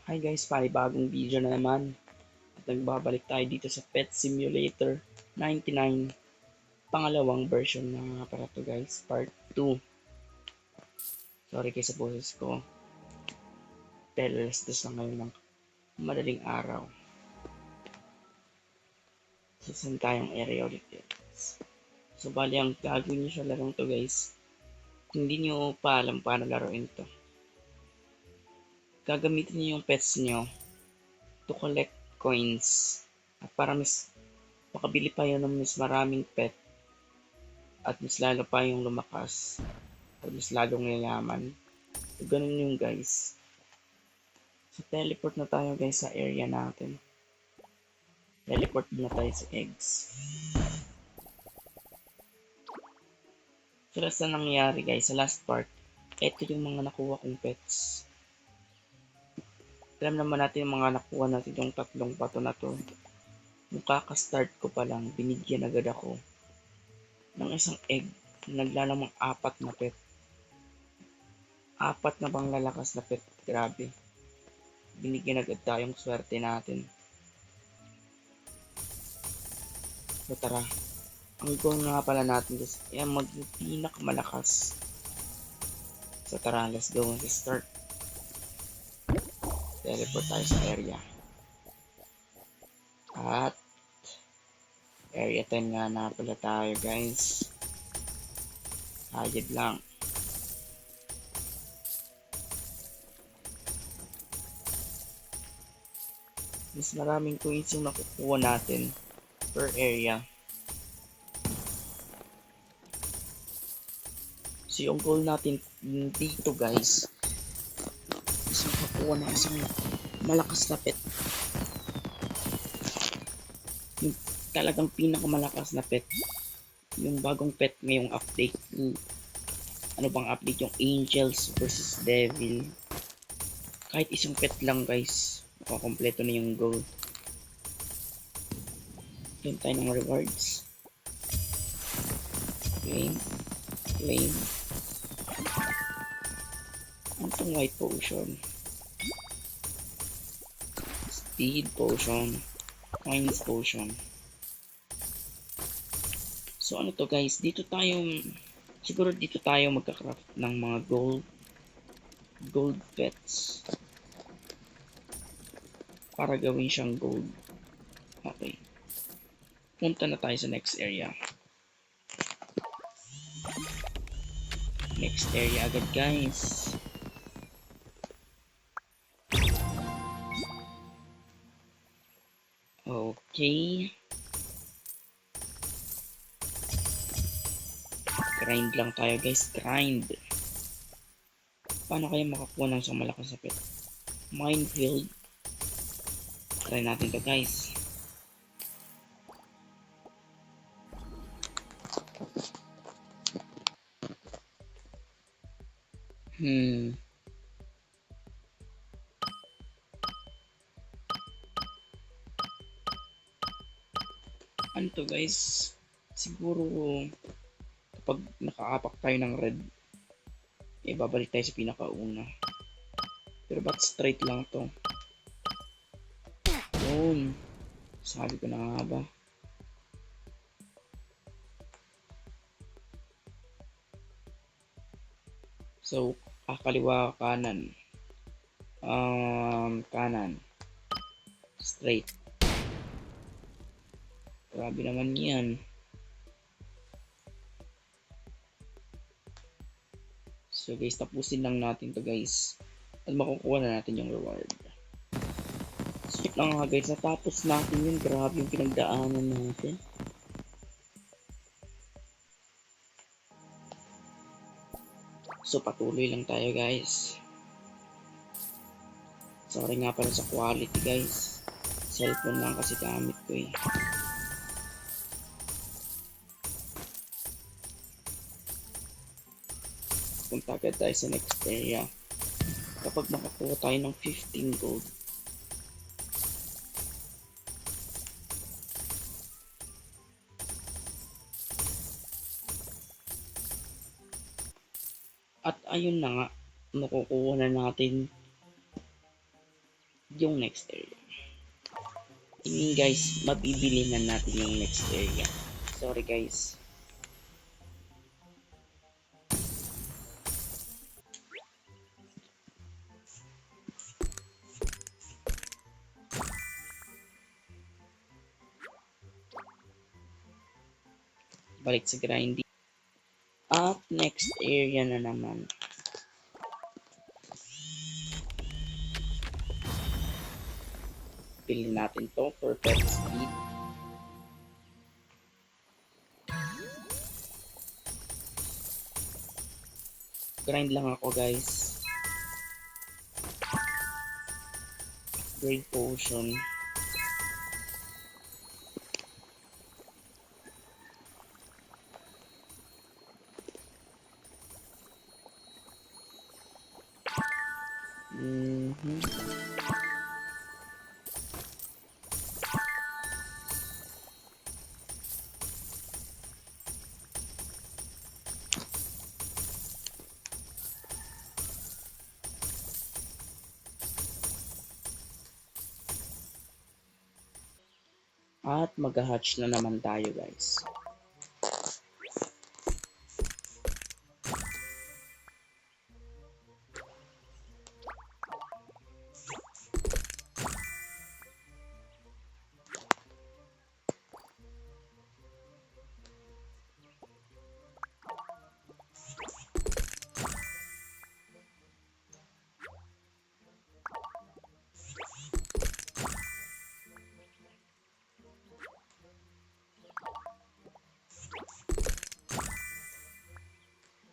Hi guys, bagong video na naman. At nagbabalik tayo dito sa Pet Simulator 99. Pangalawang version na nga para to guys, part 2. Sorry kayo sa boses ko. Pero alas dos na ngayon ng madaling araw. So saan tayong area ulit guys? So bali ang gagawin nyo sa larong to guys, hindi nyo pa alam paano laruin to. Gagamitin nyo yung pets nyo to collect coins. At para makabili pa yun ng mas maraming pet at mas lalo pa yung lumakas at mas lalong yayaman. So, ganun yung guys. So, teleport na tayo guys sa area natin. Teleport na tayo sa eggs. So, last na nangyari guys, sa last part, ito yung mga nakuha kong pets. Alam naman natin yung mga nakuha natin yung tatlong bato na to. Nung kaka-start ko pa lang, binigyan agad ako ng isang egg na naglalamang 4 na pet. 4 na bang lalakas na pet. Grabe. Binigyan agad tayong swerte natin. So tara. Ang goal nga pala natin is maging pinakamalakas. So tara, let's go. Let's start. Teleport tayo sa area. At area 10 nga na pala tayo guys. Hayad lang. Mas maraming coins yung nakukuha natin per area. So yung goal natin dito guys is makakuha ng isang malakas na pet. Yung talagang pinakamalakas na pet. Yung bagong pet ngayong update. Ano bang update? Yung Angels versus Devil. Kahit isang pet lang guys, makakompleto na yung goal. Yun tayo ng rewards. Claim. Ano itong white potion? Speed potion. Coins potion. So ano to guys, siguro dito tayo magka-craft ng mga gold pets para gawin siyang gold. Okay, punta na tayo sa next area. Next area agad guys. Okay, grind lang tayo guys, grind. Paano kaya makakuha ng isang malakas na pet? Minefield. Try natin to guys. Ano to guys? Siguro kapag nakaapak tayo ng red, babalik tayo sa pinakauna. Pero ba't straight lang to? Yun. Sabi ko na nga ba. So, kaliwa kanan. Kanan. Straight. Grabe naman yan. So guys, tapusin lang natin to guys. At makukuha na natin yung reward. Skip lang nga guys, natapos natin yun. Grabe yung pinagdaanan natin. So patuloy lang tayo guys. Sorry nga pala sa quality guys. Cellphone lang kasi gamit ko eh. Punta agad tayo sa next area. Kapag makakuha tayo ng 15 gold. At ayun na nga, nakukuha na natin yung next area. I mean guys, mabibili na natin yung next area. Sorry guys. Balik sa grinding. At next area na naman. Pili natin to for pet speed. Grind lang ako guys. Great potion. At mag-hatch na naman tayo guys.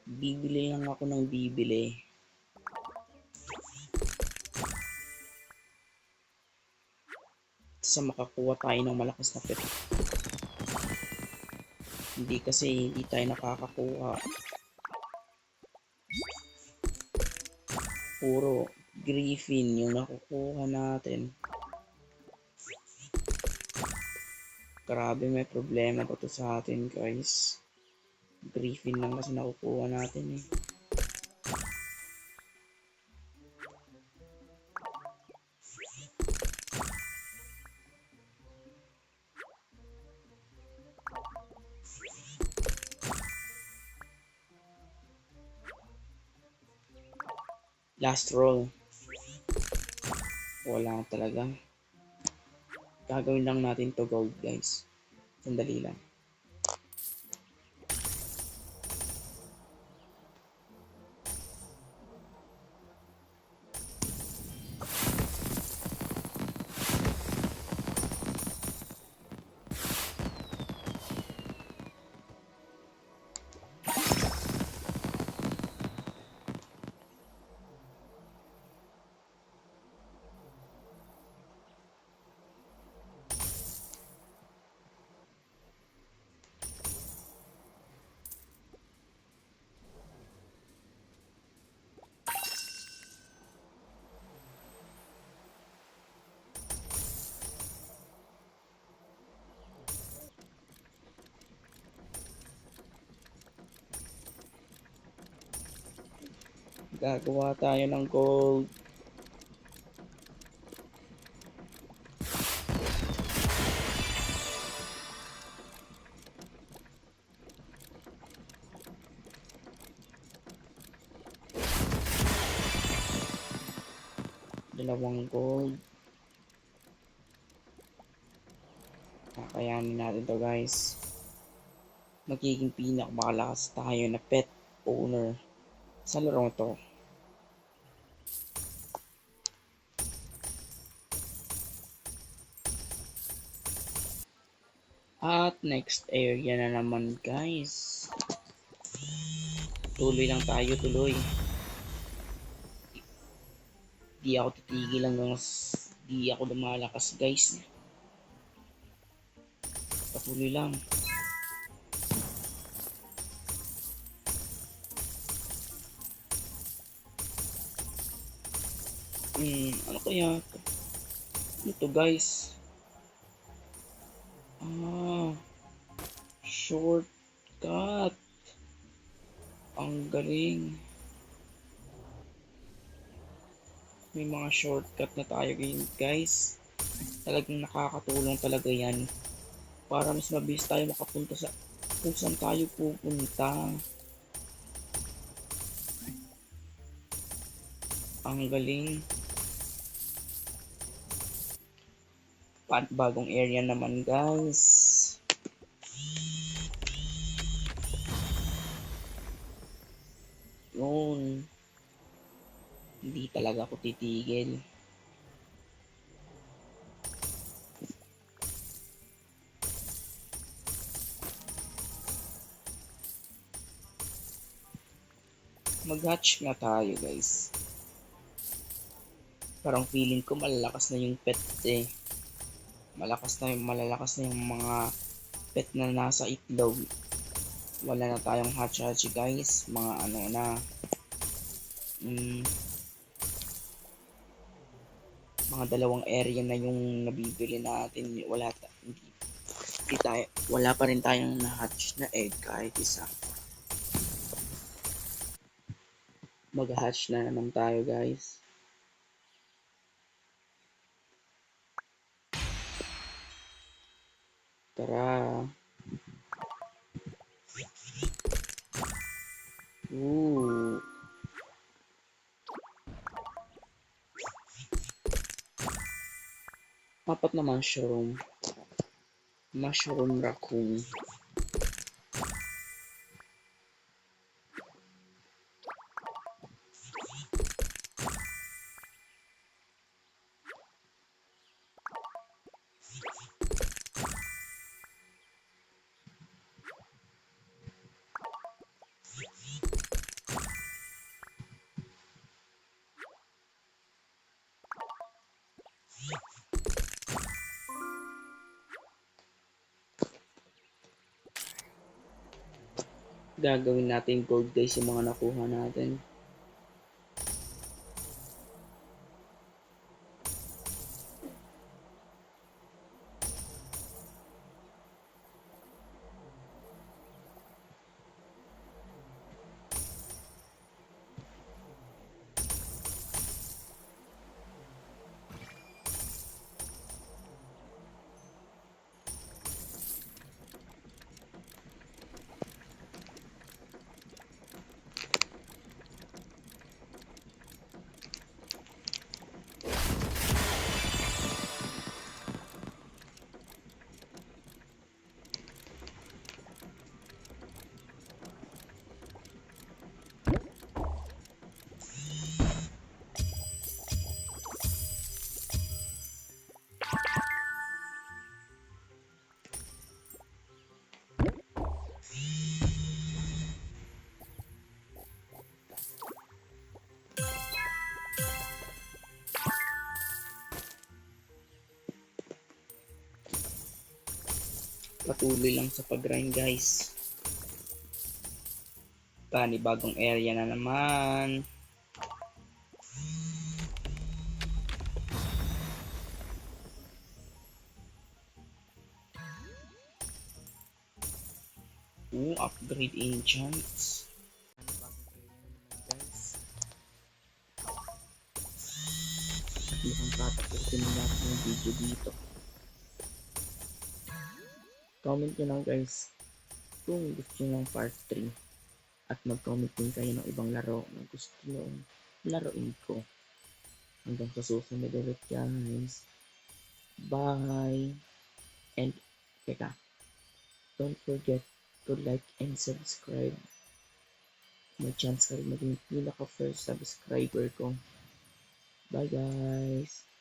Bibili lang ako ng bibili. Sa makakuha tayo ng malakas na pet. Hindi kasi hindi tayo nakakakuha. Puro griffin yung nakukuha natin. Grabe, may problema pa to sa atin guys. Griffin lang kasi nakukuha natin eh. Last roll. Wala talaga. Gagawin lang natin to gold guys. Sandali lang. Gagawa tayo ng gold. Dalawang gold. Kakayanin natin to guys. Magiging pinakamalakas tayo na pet owner sa laro to. At next area na naman guys. Tuloy lang tayo, tuloy. Di ako titigil hanggang di ako lumalakas guys. Patuloy lang. Ano kaya? Ito guys. Shortcut. Ang galing. May mga shortcut na tayo ngayon guys. Talagang nakakatulong talaga yan. Para mas mabilis tayo makapunta sa kung saan tayo pupunta. Ang galing. Bagong area naman guys. Yun. Hindi talaga ako titigil. Mag-hatch nga tayo guys. Parang feeling ko malalakas na yung pet eh. Malalakas na yung mga pet na nasa itlog. Wala na tayong hatch guys. Mga ano na. Mga dalawang area na yung nabibili natin. Wala pa rin tayong na-hatch na egg kahit isa. Mag-hatch na naman tayo guys. Tara. Ooh. Apat na mushroom. Mushroom raccoon. Gagawin natin gold guys yung mga nakuha natin. Patuloy lang sa pag-grind guys. Bagong area na naman. Upgrade enchants. Mukhang tatapusin na natin yung video dito. Comment nyo lang guys kung gusto nyo ng part 3 at mag-comment din kayo ng ibang laro na gusto nyo laruin ko. Hanggang sa susunod ulit guys. Bye! And teka, don't forget to like and subscribe. May chance ka rin maging pinaka first subscriber ko. Bye guys!